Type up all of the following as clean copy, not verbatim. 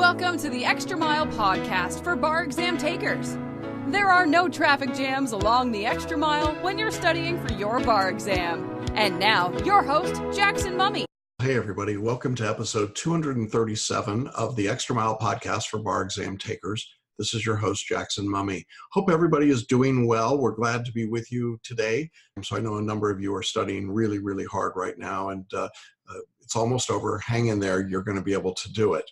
Welcome to the Extra Mile podcast for bar exam takers. There are no traffic jams along the Extra Mile when you're studying for your bar exam. And now, your host, Jackson Mummy. Hey everybody, welcome to episode 237 of the Extra Mile podcast for bar exam takers. This is your host, Jackson Mummy. Hope everybody is doing well. We're glad to be with you today. So I know a number of you are studying really, really hard right now, and it's almost over. Hang in there. You're going to be able to do it.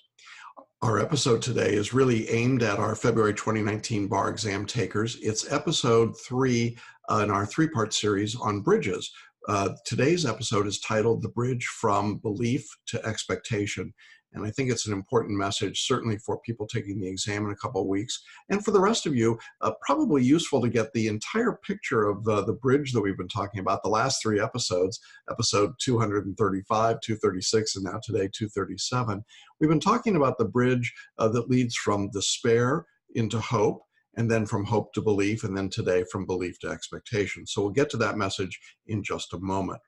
Our episode today is really aimed at our February 2019 bar exam takers. It's episode 3 in our 3-part series on bridges. Today's episode is titled The Bridge from Belief to Expectation. And I think it's an important message, certainly for people taking the exam in a couple of weeks. And for the rest of you, probably useful to get the entire picture of the bridge that we've been talking about the last 3 episodes, episode 235, 236, and now today 237. We've been talking about the bridge that leads from despair into hope, and then from hope to belief, and then today from belief to expectation. So we'll get to that message in just a moment.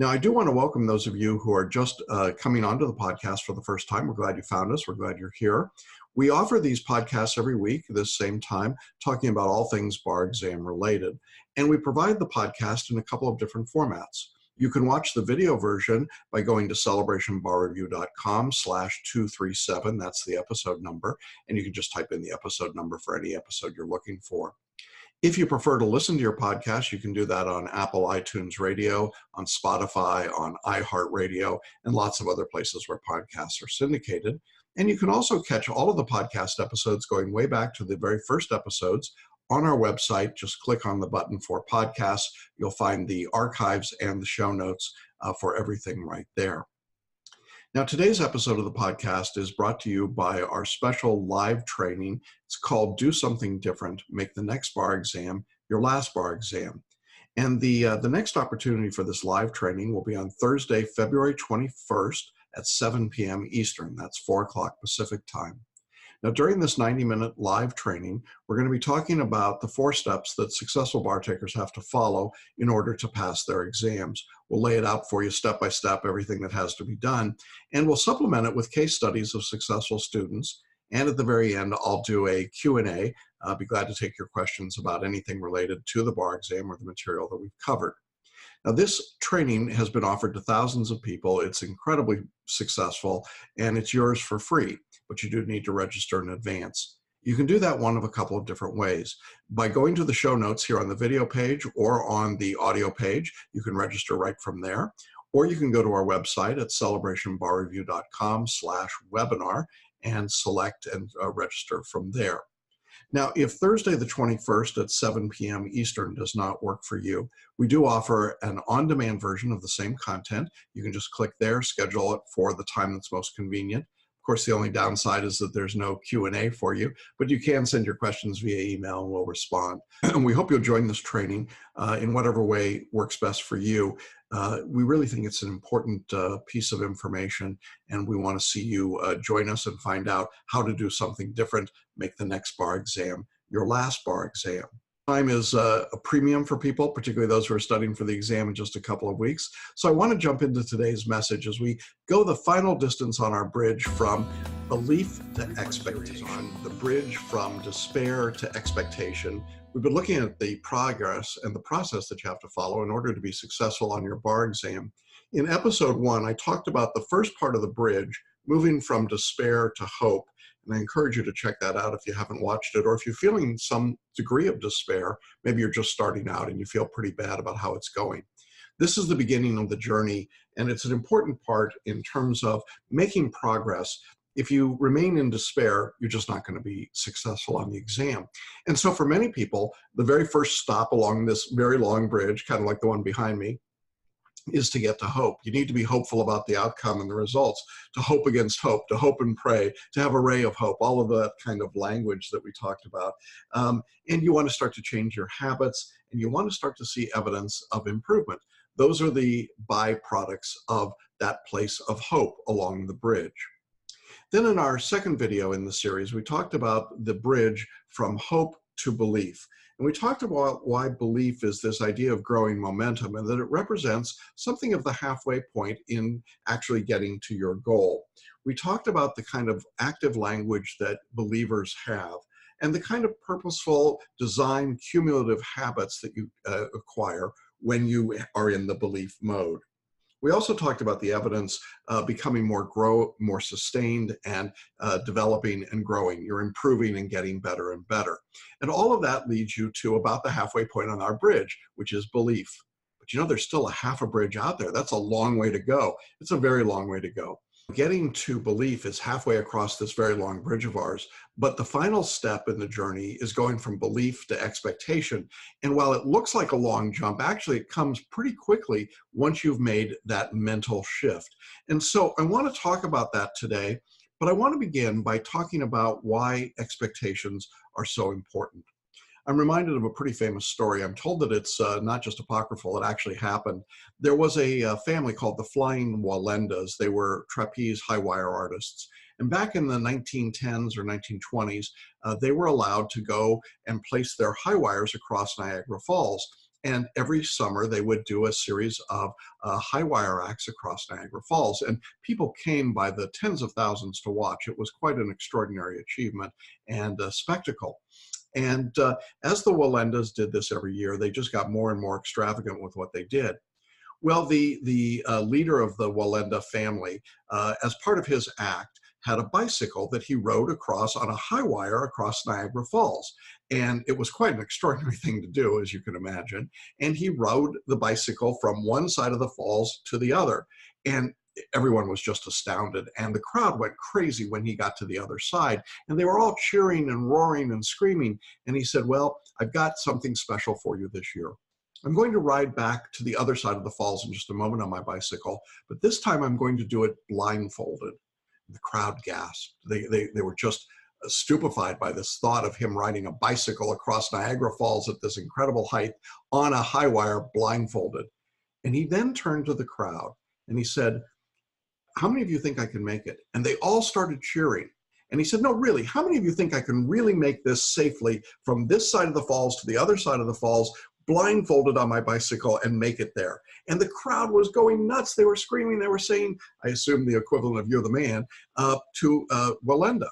Now, I do want to welcome those of you who are just coming onto the podcast for the first time. We're glad you found us. We're glad you're here. We offer these podcasts every week at this same time, talking about all things bar exam related. And we provide the podcast in a couple of different formats. You can watch the video version by going to celebrationbarreview.com/237. That's the episode number. And you can just type in the episode number for any episode you're looking for. If you prefer to listen to your podcast, you can do that on Apple iTunes Radio, on Spotify, on iHeartRadio, and lots of other places where podcasts are syndicated. And you can also catch all of the podcast episodes going way back to the very first episodes on our website. Just click on the button for podcasts. You'll find the archives and the show notes for everything right there. Now, today's episode of the podcast is brought to you by our special live training. It's called Do Something Different, Make the Next Bar Exam Your Last Bar Exam. And the next opportunity for this live training will be on Thursday, February 21st at 7 p.m. Eastern. That's 4 o'clock Pacific time. Now, during this 90-minute live training, we're going to be talking about the 4 steps that successful bar takers have to follow in order to pass their exams. We'll lay it out for you step by step, everything that has to be done, and we'll supplement it with case studies of successful students. And at the very end, I'll do a Q&A. I'll be glad to take your questions about anything related to the bar exam or the material that we've covered. Now, this training has been offered to thousands of people. It's incredibly successful, and it's yours for free, but you do need to register in advance. You can do that one of a couple of different ways. By going to the show notes here on the video page or on the audio page, you can register right from there. Or you can go to our website at celebrationbarreview.com/webinar and select and register from there. Now, if Thursday the 21st at 7 p.m. Eastern does not work for you, we do offer an on-demand version of the same content. You can just click there, schedule it for the time that's most convenient. Of course, the only downside is that there's no Q&A for you, but you can send your questions via email and we'll respond. And we hope you'll join this training in whatever way works best for you. We really think it's an important piece of information, and we want to see you join us and find out how to do something different, make the next bar exam your last bar exam. Time is a premium for people, particularly those who are studying for the exam in just a couple of weeks. So I want to jump into today's message as we go the final distance on our bridge from belief to expectation, on the bridge from despair to expectation. We've been looking at the progress and the process that you have to follow in order to be successful on your bar exam. In episode 1, I talked about the first part of the bridge, moving from despair to hope. And I encourage you to check that out if you haven't watched it, or if you're feeling some degree of despair, maybe you're just starting out and you feel pretty bad about how it's going. This is the beginning of the journey, and it's an important part in terms of making progress. If you remain in despair, you're just not going to be successful on the exam. And so for many people, the very first stop along this very long bridge, kind of like the one behind me, is to get to hope. You need to be hopeful about the outcome and the results, to hope against hope, to hope and pray, to have a ray of hope, all of that kind of language that we talked about. And you want to start to change your habits, and you want to start to see evidence of improvement. Those are the byproducts of that place of hope along the bridge. Then in our second video in the series, we talked about the bridge from hope to belief. And we talked about why belief is this idea of growing momentum and that it represents something of the halfway point in actually getting to your goal. We talked about the kind of active language that believers have and the kind of purposeful design cumulative habits that you acquire when you are in the belief mode. We also talked about the evidence becoming more sustained and developing and growing. You're improving and getting better and better. And all of that leads you to about the halfway point on our bridge, which is belief. But you know, there's still a half a bridge out there. That's a long way to go. It's a very long way to go. Getting to belief is halfway across this very long bridge of ours, but the final step in the journey is going from belief to expectation. And while it looks like a long jump, actually it comes pretty quickly once you've made that mental shift. And so I want to talk about that today, but I want to begin by talking about why expectations are so important. I'm reminded of a pretty famous story. I'm told that it's not just apocryphal, it actually happened. There was a family called the Flying Walendas. They were trapeze high wire artists. And back in the 1910s or 1920s, they were allowed to go and place their high wires across Niagara Falls. And every summer they would do a series of high wire acts across Niagara Falls. And people came by the tens of thousands to watch. It was quite an extraordinary achievement and a spectacle. And as the Walendas did this every year, they just got more and more extravagant with what they did. Well, the leader of the Walenda family, as part of his act, had a bicycle that he rode across on a high wire across Niagara Falls. And it was quite an extraordinary thing to do, as you can imagine. And he rode the bicycle from one side of the falls to the other. And everyone was just astounded. And the crowd went crazy when he got to the other side. And they were all cheering and roaring and screaming. And he said, well, I've got something special for you this year. I'm going to ride back to the other side of the falls in just a moment on my bicycle, but this time I'm going to do it blindfolded. The crowd gasped. They were just stupefied by this thought of him riding a bicycle across Niagara Falls at this incredible height on a high wire blindfolded. And he then turned to the crowd and he said, how many of you think I can make it? And they all started cheering. And he said, no, really, how many of you think I can really make this safely from this side of the falls to the other side of the falls, blindfolded on my bicycle and make it there? And the crowd was going nuts. They were screaming. They were saying, I assume the equivalent of "you're the man," to Walenda.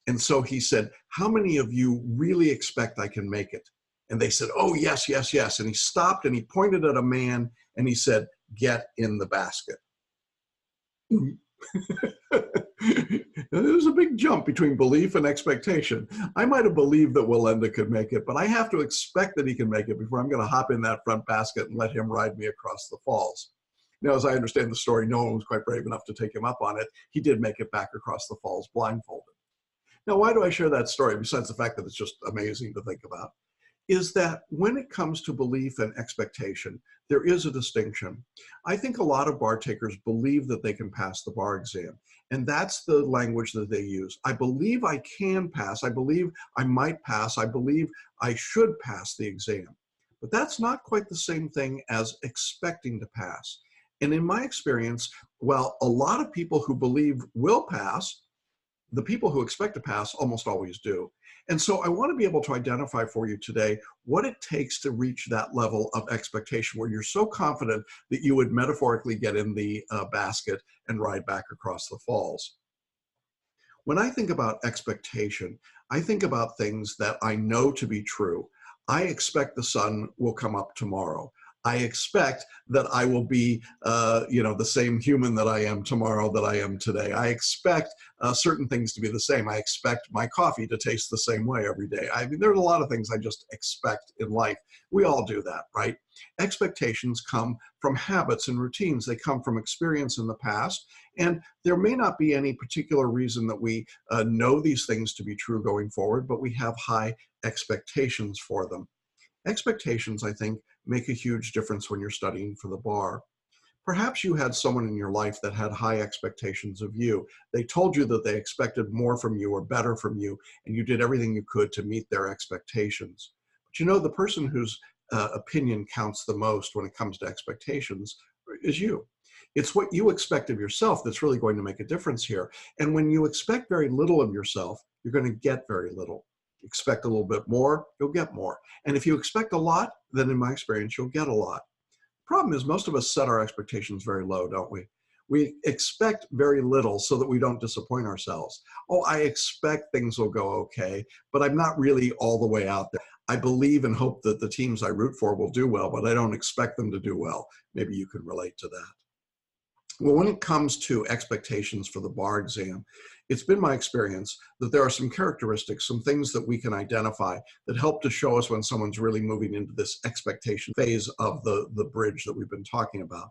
And so he said, how many of you really expect I can make it? And they said, oh, yes, yes, yes. And he stopped and he pointed at a man and he said, get in the basket. There's a big jump between belief and expectation. I might have believed that Walenda could make it, but I have to expect that he can make it before I'm going to hop in that front basket and let him ride me across the falls. Now, as I understand the story, no one was quite brave enough to take him up on it. He did make it back across the falls blindfolded. Now, why do I share that story, besides the fact that it's just amazing to think about, is that when it comes to belief and expectation, there is a distinction. I think a lot of bar takers believe that they can pass the bar exam, and that's the language that they use. I believe I can pass. I believe I might pass. I believe I should pass the exam. But that's not quite the same thing as expecting to pass. And in my experience, while a lot of people who believe will pass, the people who expect to pass almost always do. And so I want to be able to identify for you today what it takes to reach that level of expectation where you're so confident that you would metaphorically get in the basket and ride back across the falls. When I think about expectation, I think about things that I know to be true. I expect the sun will come up tomorrow. I expect that I will be, the same human that I am tomorrow that I am today. I expect certain things to be the same. I expect my coffee to taste the same way every day. I mean, there's a lot of things I just expect in life. We all do that, right? Expectations come from habits and routines. They come from experience in the past. And there may not be any particular reason that we know these things to be true going forward, but we have high expectations for them. Expectations, I think, make a huge difference when you're studying for the bar. Perhaps you had someone in your life that had high expectations of you. They told you that they expected more from you or better from you, and you did everything you could to meet their expectations. But you know, the person whose opinion counts the most when it comes to expectations is you. It's what you expect of yourself that's really going to make a difference here. And when you expect very little of yourself, you're going to get very little. Expect a little bit more, you'll get more. And if you expect a lot, then in my experience, you'll get a lot. Problem is, most of us set our expectations very low, don't we? We expect very little so that we don't disappoint ourselves. Oh, I expect things will go okay, but I'm not really all the way out there. I believe and hope that the teams I root for will do well, but I don't expect them to do well. Maybe you can relate to that. Well, when it comes to expectations for the bar exam, it's been my experience that there are some characteristics, some things that we can identify that help to show us when someone's really moving into this expectation phase of the bridge that we've been talking about.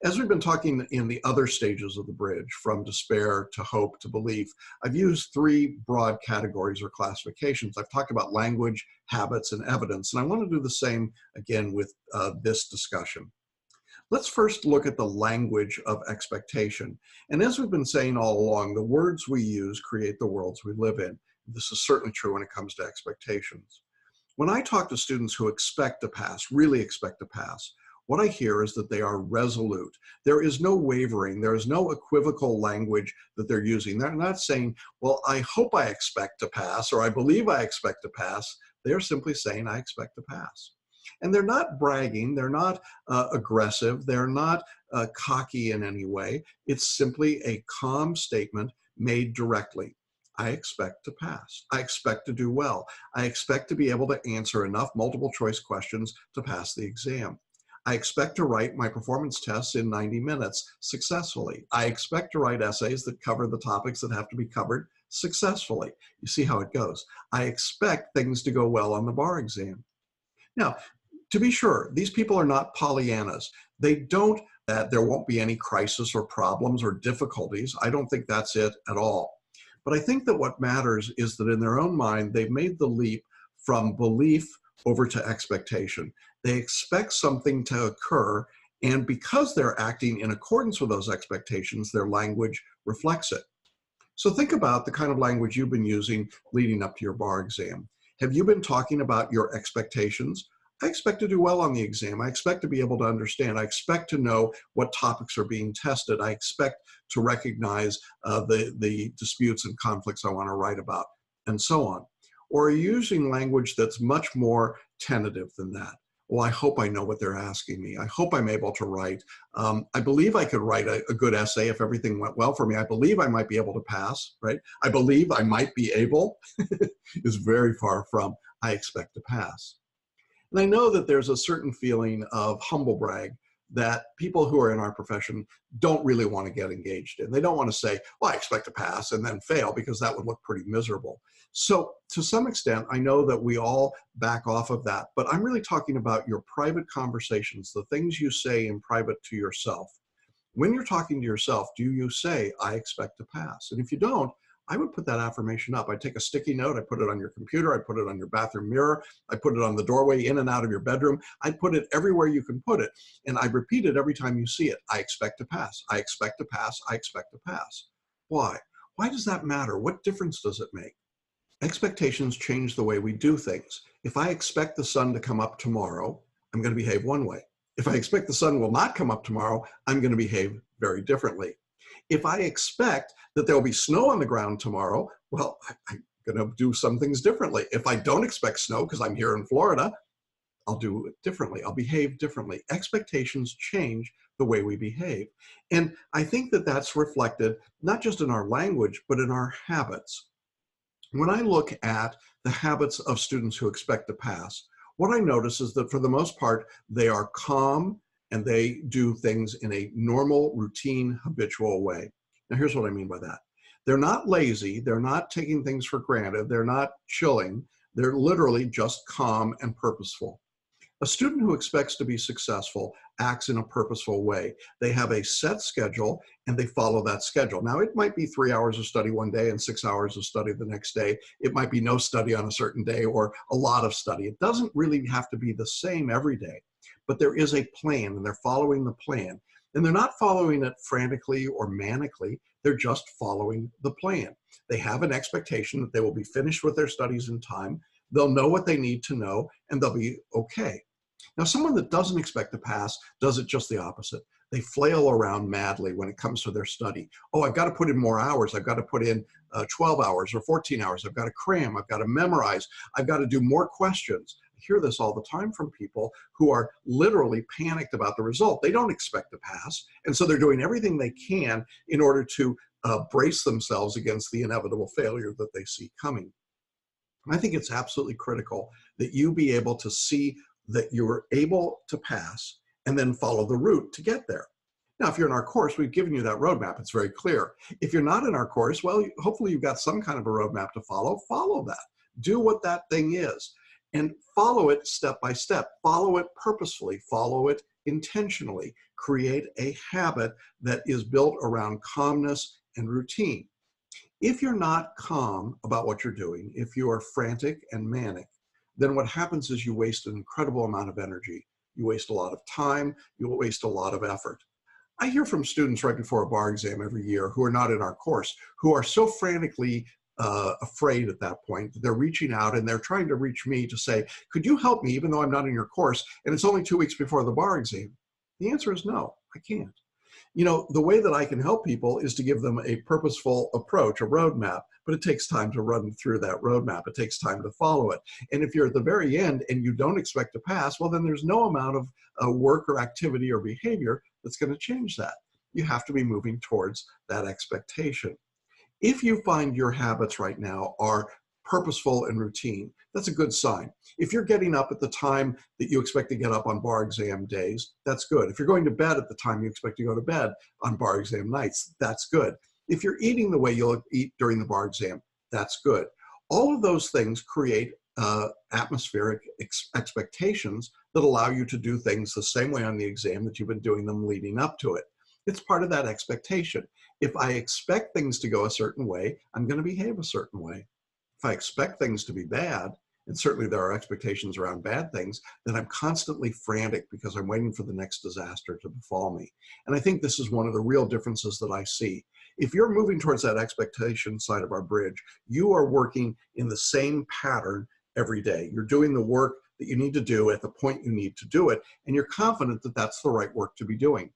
As we've been talking in the other stages of the bridge, from despair to hope to belief, I've used three broad categories or classifications. I've talked about language, habits, and evidence, and I want to do the same again with this discussion. Let's first look at the language of expectation. And as we've been saying all along, the words we use create the worlds we live in. This is certainly true when it comes to expectations. When I talk to students who expect to pass, really expect to pass, what I hear is that they are resolute. There is no wavering. There is no equivocal language that they're using. They're not saying, well, I hope I expect to pass, or I believe I expect to pass. They're simply saying, I expect to pass. And they're not bragging. They're not aggressive. They're not cocky in any way. It's simply a calm statement made directly. I expect to pass. I expect to do well. I expect to be able to answer enough multiple choice questions to pass the exam. I expect to write my performance tests in 90 minutes successfully. I expect to write essays that cover the topics that have to be covered successfully. You see how it goes. I expect things to go well on the bar exam. Now, to be sure, these people are not Pollyannas. They don't that there won't be any crisis or problems or difficulties. I don't think that's it at all. But I think that what matters is that in their own mind, they've made the leap from belief over to expectation. They expect something to occur, and because they're acting in accordance with those expectations, their language reflects it. So think about the kind of language you've been using leading up to your bar exam. Have you been talking about your expectations? I expect to do well on the exam. I expect to be able to understand. I expect to know what topics are being tested. I expect to recognize the disputes and conflicts I want to write about, and so on. Or are you using language that's much more tentative than that? Well, I hope I know what they're asking me. I hope I'm able to write. I believe I could write a good essay if everything went well for me. I believe I might be able to pass, right? I believe I might be able is very far from I expect to pass. And I know that there's a certain feeling of humble brag that people who are in our profession don't really want to get engaged in. They don't want to say, well, I expect to pass and then fail, because that would look pretty miserable. So to some extent, I know that we all back off of that, but I'm really talking about your private conversations, the things you say in private to yourself. When you're talking to yourself, do you say, I expect to pass? And if you don't, I would put that affirmation up. I'd take a sticky note, I put it on your computer, I put it on your bathroom mirror, I put it on the doorway in and out of your bedroom. I put it everywhere you can put it. And I repeat it every time you see it. I expect to pass. I expect to pass. I expect to pass. Why? Why does that matter? What difference does it make? Expectations change the way we do things. If I expect the sun to come up tomorrow, I'm going to behave one way. If I expect the sun will not come up tomorrow, I'm going to behave very differently. If I expect that there will be snow on the ground tomorrow, well, I'm going to do some things differently. If I don't expect snow because I'm here in Florida, I'll do it differently. I'll behave differently. Expectations change the way we behave. And I think that that's reflected not just in our language, but in our habits. When I look at the habits of students who expect to pass, what I notice is that for the most part, they are calm, and they do things in a normal, routine, habitual way. Now, here's what I mean by that. They're not lazy. They're not taking things for granted. They're not chilling. They're literally just calm and purposeful. A student who expects to be successful acts in a purposeful way. They have a set schedule, and they follow that schedule. Now, it might be 3 hours of study one day and 6 hours of study the next day. It might be no study on a certain day or a lot of study. It doesn't really have to be the same every day. But there is a plan, and they're following the plan. And they're not following it frantically or manically. They're just following the plan. They have an expectation that they will be finished with their studies in time. They'll know what they need to know, and they'll be okay. Now, someone that doesn't expect to pass does it just the opposite. They flail around madly when it comes to their study. Oh, I've got to put in more hours. I've got to put in 12 hours or 14 hours. I've got to cram. I've got to memorize. I've got to do more questions. I hear this all the time from people who are literally panicked about the result. They don't expect to pass. And so they're doing everything they can in order to brace themselves against the inevitable failure that they see coming. I think it's absolutely critical that you be able to see that you're able to pass and then follow the route to get there. Now, if you're in our course, we've given you that roadmap. It's very clear. If you're not in our course, well, hopefully you've got some kind of a roadmap to follow. Follow that. Do what that thing is and follow it step by step. Follow it purposefully. Follow it intentionally. Create a habit that is built around calmness and routine. If you're not calm about what you're doing, if you are frantic and manic, then what happens is you waste an incredible amount of energy. You waste a lot of time. You will waste a lot of effort. I hear from students right before a bar exam every year who are not in our course, who are so frantically afraid at that point that they're reaching out and they're trying to reach me to say, could you help me even though I'm not in your course and it's only 2 weeks before the bar exam? The answer is no, I can't. You know, the way that I can help people is to give them a purposeful approach, a roadmap, but it takes time to run through that roadmap. It takes time to follow it. And if you're at the very end and you don't expect to pass, well, then there's no amount of work or activity or behavior that's going to change that. You have to be moving towards that expectation. If you find your habits right now are purposeful and routine, that's a good sign. If you're getting up at the time that you expect to get up on bar exam days, that's good. If you're going to bed at the time you expect to go to bed on bar exam nights, that's good. If you're eating the way you'll eat during the bar exam, that's good. All of those things create atmospheric expectations that allow you to do things the same way on the exam that you've been doing them leading up to it. It's part of that expectation. If I expect things to go a certain way, I'm going to behave a certain way. If I expect things to be bad, and certainly there are expectations around bad things, then I'm constantly frantic because I'm waiting for the next disaster to befall me. And I think this is one of the real differences that I see. If you're moving towards that expectation side of our bridge, you are working in the same pattern every day. You're doing the work that you need to do at the point you need to do it, and you're confident that that's the right work to be doing.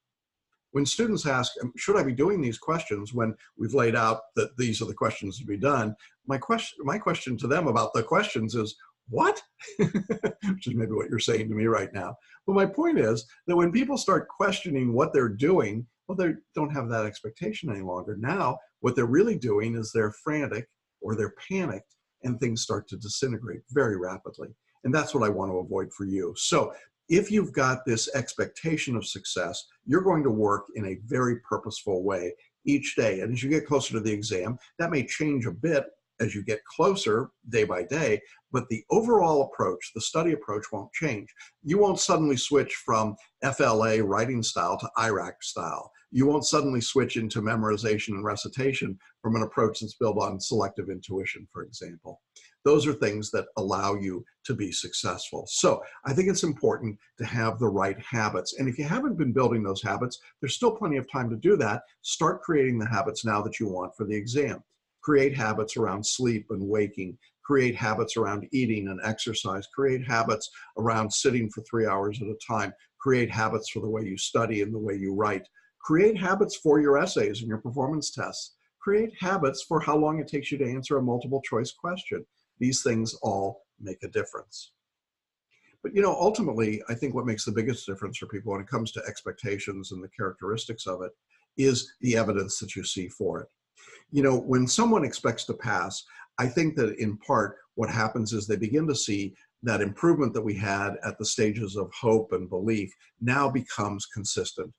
When students ask, should I be doing these questions when we've laid out that these are the questions to be done, my question to them about the questions is, what? Which is maybe what you're saying to me right now. But my point is that when people start questioning what they're doing, well, they don't have that expectation any longer. Now, what they're really doing is they're frantic or they're panicked and things start to disintegrate very rapidly. And that's what I want to avoid for you. So if you've got this expectation of success, you're going to work in a very purposeful way each day. And as you get closer to the exam, that may change a bit as you get closer day by day, but the overall approach, the study approach won't change. You won't suddenly switch from FLA writing style to IRAC style. You won't suddenly switch into memorization and recitation from an approach that's built on selective intuition, for example. Those are things that allow you to be successful. So I think it's important to have the right habits. And if you haven't been building those habits, there's still plenty of time to do that. Start creating the habits now that you want for the exam. Create habits around sleep and waking. Create habits around eating and exercise. Create habits around sitting for 3 hours at a time. Create habits for the way you study and the way you write. Create habits for your essays and your performance tests. Create habits for how long it takes you to answer a multiple choice question. These things all make a difference. But, you know, ultimately, I think what makes the biggest difference for people when it comes to expectations and the characteristics of it is the evidence that you see for it. You know, when someone expects to pass, I think that in part what happens is they begin to see that improvement that we had at the stages of hope and belief now becomes consistent.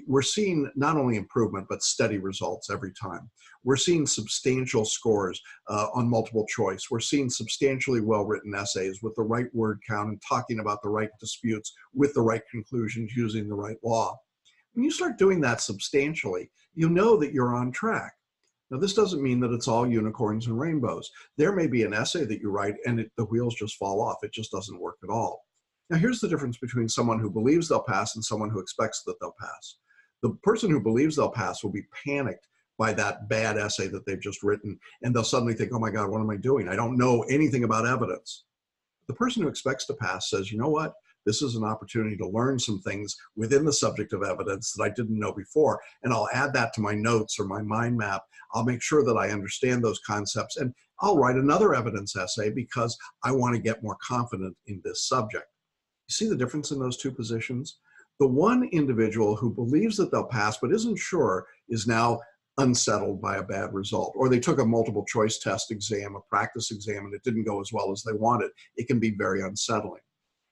We're seeing not only improvement, but steady results every time. We're seeing substantial scores on multiple choice. We're seeing substantially well-written essays with the right word count and talking about the right disputes with the right conclusions using the right law. When you start doing that substantially, you know that you're on track. Now, this doesn't mean that it's all unicorns and rainbows. There may be an essay that you write and the wheels just fall off. It just doesn't work at all. Now, here's the difference between someone who believes they'll pass and someone who expects that they'll pass. The person who believes they'll pass will be panicked by that bad essay that they've just written, and they'll suddenly think, oh my God, what am I doing? I don't know anything about evidence. The person who expects to pass says, you know what? This is an opportunity to learn some things within the subject of evidence that I didn't know before. And I'll add that to my notes or my mind map. I'll make sure that I understand those concepts, and I'll write another evidence essay because I want to get more confident in this subject. You see the difference in those two positions? The one individual who believes that they'll pass but isn't sure is now unsettled by a bad result, or they took a multiple choice test exam, a practice exam, and it didn't go as well as they wanted. It can be very unsettling.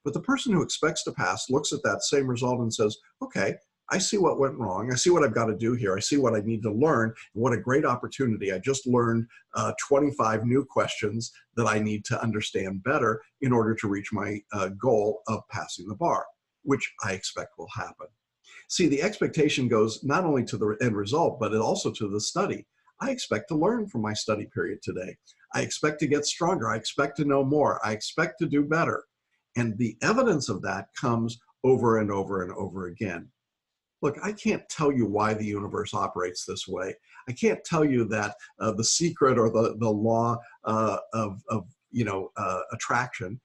But the person who expects to pass looks at that same result and says, okay, I see what went wrong. I see what I've got to do here. I see what I need to learn. What a great opportunity. I just learned 25 new questions that I need to understand better in order to reach my goal of passing the bar, which I expect will happen. See, the expectation goes not only to the end result, but also to the study. I expect to learn from my study period today. I expect to get stronger. I expect to know more. I expect to do better. And the evidence of that comes over and over and over again. Look, I can't tell you why the universe operates this way. I can't tell you that the secret or the law of attraction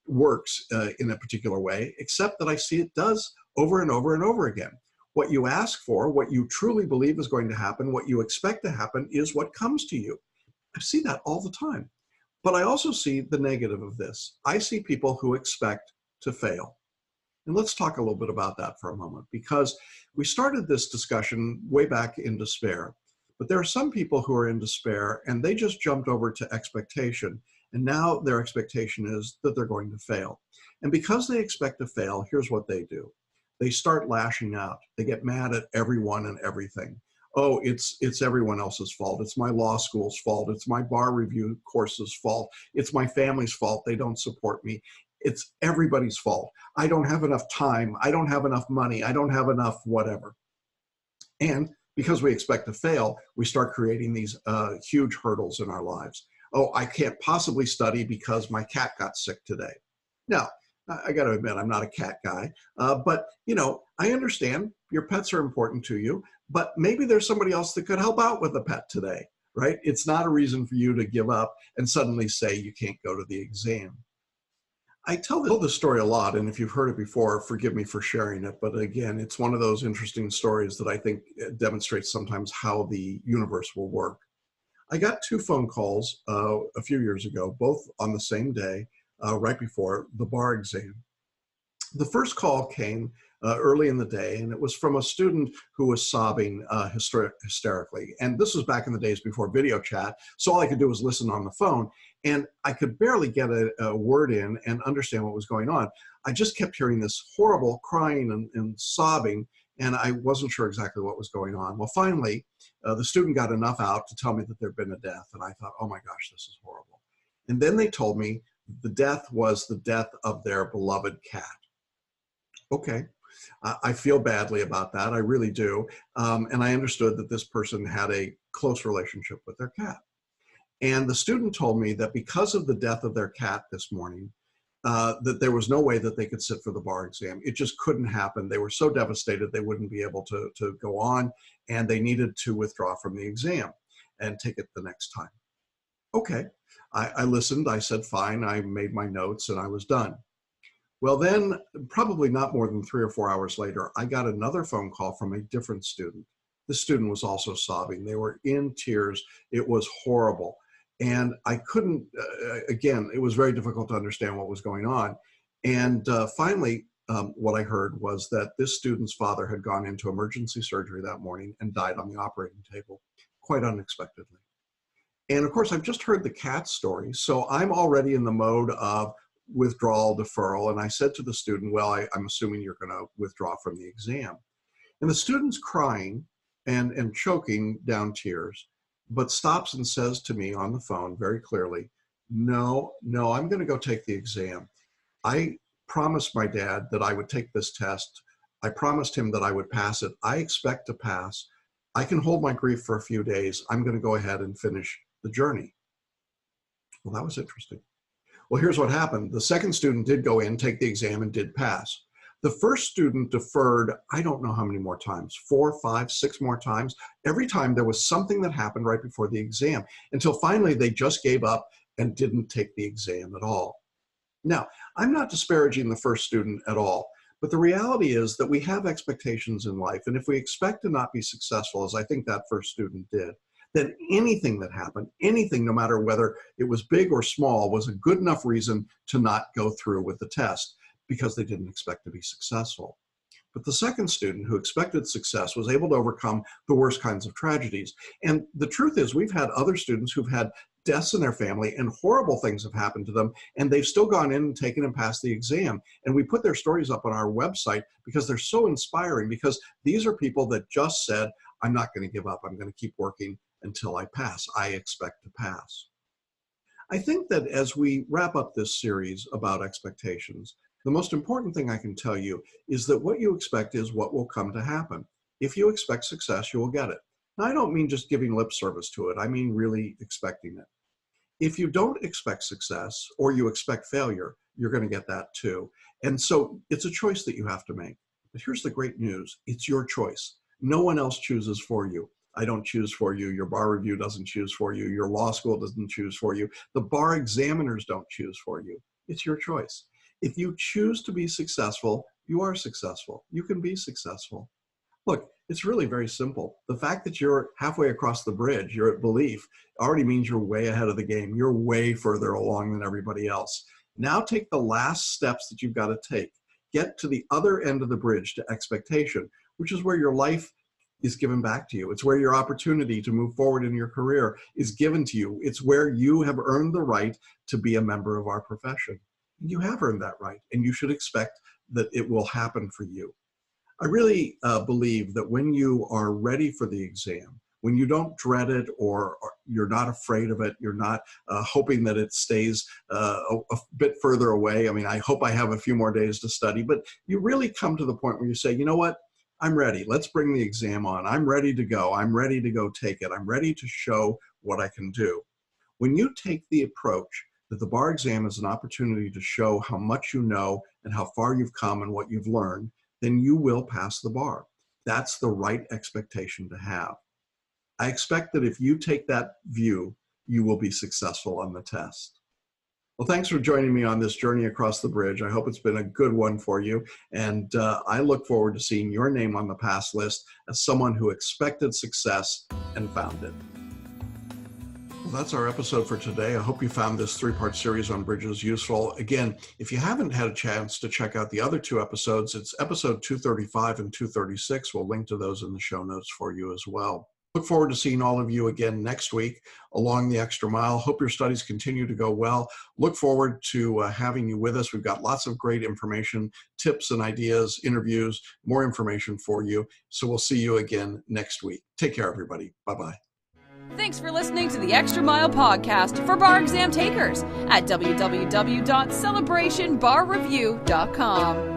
works in a particular way, except that I see it does over and over and over again. What you ask for, what you truly believe is going to happen, what you expect to happen is what comes to you. I see that all the time. But I also see the negative of this. I see people who expect to fail. And let's talk a little bit about that for a moment, because we started this discussion way back in despair. But there are some people who are in despair and they just jumped over to expectation. And now their expectation is that they're going to fail. And because they expect to fail, here's what they do. They start lashing out. They get mad at everyone and everything. Oh, it's everyone else's fault. It's my law school's fault. It's my bar review course's fault. It's my family's fault. They don't support me. It's everybody's fault. I don't have enough time. I don't have enough money. I don't have enough whatever. And because we expect to fail, we start creating these huge hurdles in our lives. Oh, I can't possibly study because my cat got sick today. Now, I got to admit, I'm not a cat guy, but I understand your pets are important to you, but maybe there's somebody else that could help out with the pet today, right? It's not a reason for you to give up and suddenly say you can't go to the exam. I tell this story a lot, and if you've heard it before, forgive me for sharing it, but again, it's one of those interesting stories that I think demonstrates sometimes how the universe will work. I got 2 phone calls a few years ago, both on the same day, right before the bar exam. The first call came early in the day, and it was from a student who was sobbing hysterically. And this was back in the days before video chat, so all I could do was listen on the phone, and I could barely get a word in and understand what was going on. I just kept hearing this horrible crying and sobbing, and I wasn't sure exactly what was going on. Well, finally, the student got enough out to tell me that there'd been a death, and I thought, oh my gosh, this is horrible. And then they told me the death was the death of their beloved cat. Okay, I feel badly about that, I really do. And I understood that this person had a close relationship with their cat. And the student told me that because of the death of their cat this morning, that there was no way that they could sit for the bar exam. It just couldn't happen. They were so devastated they wouldn't be able to go on, and they needed to withdraw from the exam and take it the next time. Okay, I listened, I said fine, I made my notes, and I was done. Well, then, probably not more than 3 or 4 hours later, I got another phone call from a different student. The student was also sobbing. They were in tears. It was horrible. And I couldn't, again, it was very difficult to understand what was going on. And finally, what I heard was that this student's father had gone into emergency surgery that morning and died on the operating table, quite unexpectedly. And of course, I've just heard the cat story, so I'm already in the mode of withdrawal, deferral, and I said to the student, well, I'm assuming you're going to withdraw from the exam. And the student's crying and choking down tears, but stops and says to me on the phone very clearly, no, I'm going to go take the exam. I promised my dad that I would take this test. I promised him that I would pass it. I expect to pass. I can hold my grief for a few days. I'm going to go ahead and finish the journey. Well, that was interesting. Well, here's what happened. The second student did go in, take the exam, and did pass. The first student deferred, I don't know how many more times, 4, 5, 6 more times. Every time there was something that happened right before the exam, until finally they just gave up and didn't take the exam at all. Now, I'm not disparaging the first student at all, but the reality is that we have expectations in life. And if we expect to not be successful, as I think that first student did, then anything that happened, anything, no matter whether it was big or small, was a good enough reason to not go through with the test because they didn't expect to be successful. But the second student who expected success was able to overcome the worst kinds of tragedies. And the truth is, we've had other students who've had deaths in their family and horrible things have happened to them, and they've still gone in and taken and passed the exam. And we put their stories up on our website because they're so inspiring, because these are people that just said, I'm not going to give up. I'm going to keep working until I pass. I expect to pass. I think that as we wrap up this series about expectations, the most important thing I can tell you is that what you expect is what will come to happen. If you expect success, you will get it. Now, I don't mean just giving lip service to it. I mean really expecting it. If you don't expect success or you expect failure, you're going to get that too. And so it's a choice that you have to make. But here's the great news. It's your choice. No one else chooses for you. I don't choose for you. Your bar review doesn't choose for you. Your law school doesn't choose for you. The bar examiners don't choose for you. It's your choice. If you choose to be successful, you are successful. You can be successful. Look, it's really very simple. The fact that you're halfway across the bridge, you're at belief, already means you're way ahead of the game. You're way further along than everybody else. Now take the last steps that you've got to take. Get to the other end of the bridge to expectation, which is where your life is given back to you. It's where your opportunity to move forward in your career is given to you. It's where you have earned the right to be a member of our profession. You have earned that right, and you should expect that it will happen for you. I really believe that when you are ready for the exam, when you don't dread it or you're not afraid of it, you're not hoping that it stays a bit further away. I mean, I hope I have a few more days to study, but you really come to the point where you say, you know what? I'm ready. Let's bring the exam on. I'm ready to go. I'm ready to go take it. I'm ready to show what I can do. When you take the approach that the bar exam is an opportunity to show how much you know and how far you've come and what you've learned, then you will pass the bar. That's the right expectation to have. I expect that if you take that view, you will be successful on the test. Well, thanks for joining me on this journey across the bridge. I hope it's been a good one for you. And I look forward to seeing your name on the pass list as someone who expected success and found it. Well, that's our episode for today. I hope you found this 3-part series on bridges useful. Again, if you haven't had a chance to check out the other 2 episodes, it's episode 235 and 236. We'll link to those in the show notes for you as well. Look forward to seeing all of you again next week along the Extra Mile. Hope your studies continue to go well. Look forward to having you with us. We've got lots of great information, tips and ideas, interviews, more information for you. So we'll see you again next week. Take care, everybody. Bye-bye. Thanks for listening to the Extra Mile podcast for bar exam takers at www.celebrationbarreview.com.